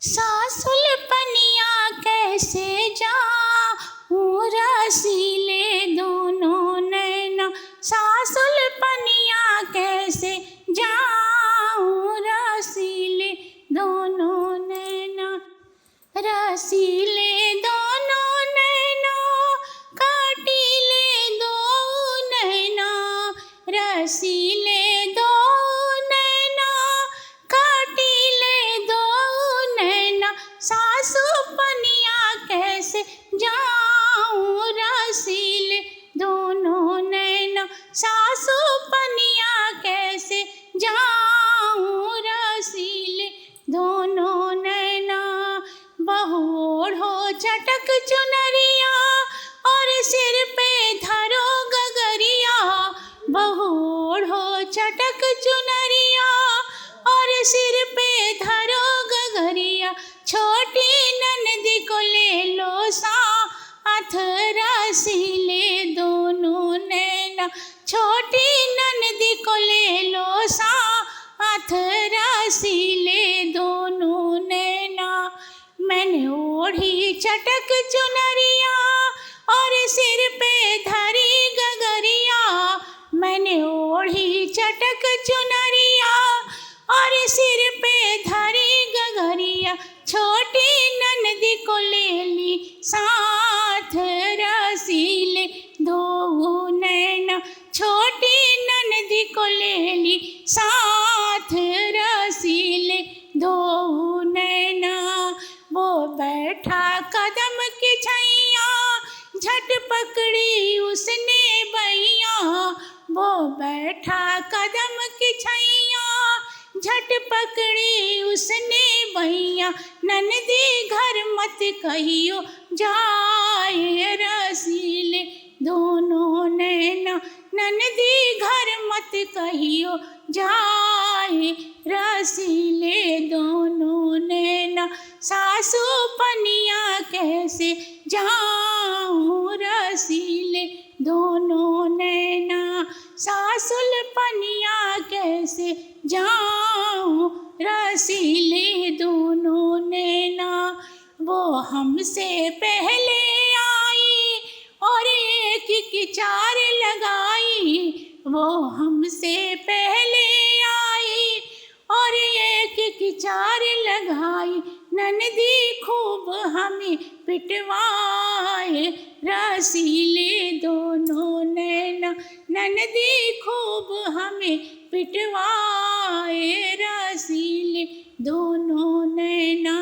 सासुल पनिया कैसे जाऊं रसीले दोनों नैना। सासुल पनिया कैसे जाऊं रसीले दोनों नैना। रसीले दोनों नैना काटिले दो नैना। रसीले दो नैना काटिले दो नैना। सासु पनिया कैसे जाऊं रसीले दोनों नैना। सासु पनिया कैसे जाऊं रसीले दोनों नैना। बहू ओढ़ो चटक चुनरिया और सिर पे धरो गगरिया। बहू ओढ़ो चटक चुनरिया और सिर पे धरो गगरिया। छोटी ननदी को ले लो साथ रसीले दोनों नैना। छोटी ननदी को ले लो साथ रसीले दोनों नैना। मैंने ओढ़ी चटक चुनरिया और सिर पे धरी गगरिया। मैंने ओढ़ी चटक चुनरिया और सिर पे धरी गगरिया। छोटी ननदी को ले ली साथ रसीले दो नैना। छोटी ननदी को ले ली साथ रसीले दो नैना। वो बैठा कदम की छैया झट पकड़ी उसने बैया। वो बैठा कदम की छैया झट पकड़ी उसने बैया। ननदी घर मत कहियो जाए रसीले दोनों नैना। ननदी घर मत कहियो जाए रसीले दोनों नैना। सासु पनिया कैसे जाऊं रसीले दोनों नैना। सासुल पनिया कैसे जाऊं रसीले दोनों नैना। वो हमसे पहले आई और एक की चार लगाई। वो हमसे पहले आई और एक की चार लगाई। ननदी खूब हमें पिटवाए रसीले दोनों नैना। ननदी खूब हमें पिटवाए रसीले दोनों नैना।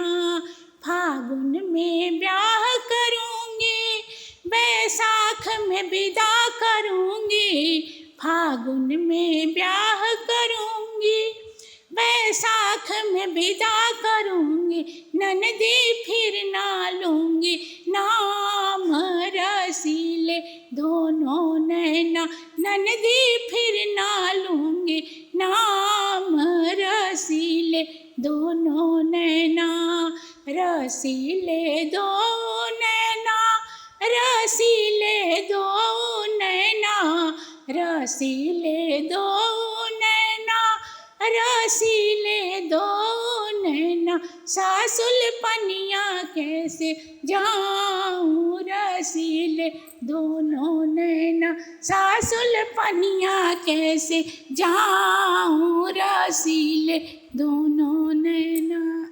फागुन में ब्याह करूँगी बैसाख में विदा करूँगी। फागुन में ब्याह करूँगी बैसाख में विदा करूँगी। ननदी फिर ना लूँगी नाम रसीले दोनों नैना। ननदी फिर ना लूँगी नाम रसीले दोनों नैना। रसीले दो नैना रसीले दो नैना। रसीले दो नैना रसीले दो नैना। सासुल पनिया कैसे जाऊं रसीले दोनों नैना। सासुल पनिया कैसे जाऊं रसीले दोनों नैना।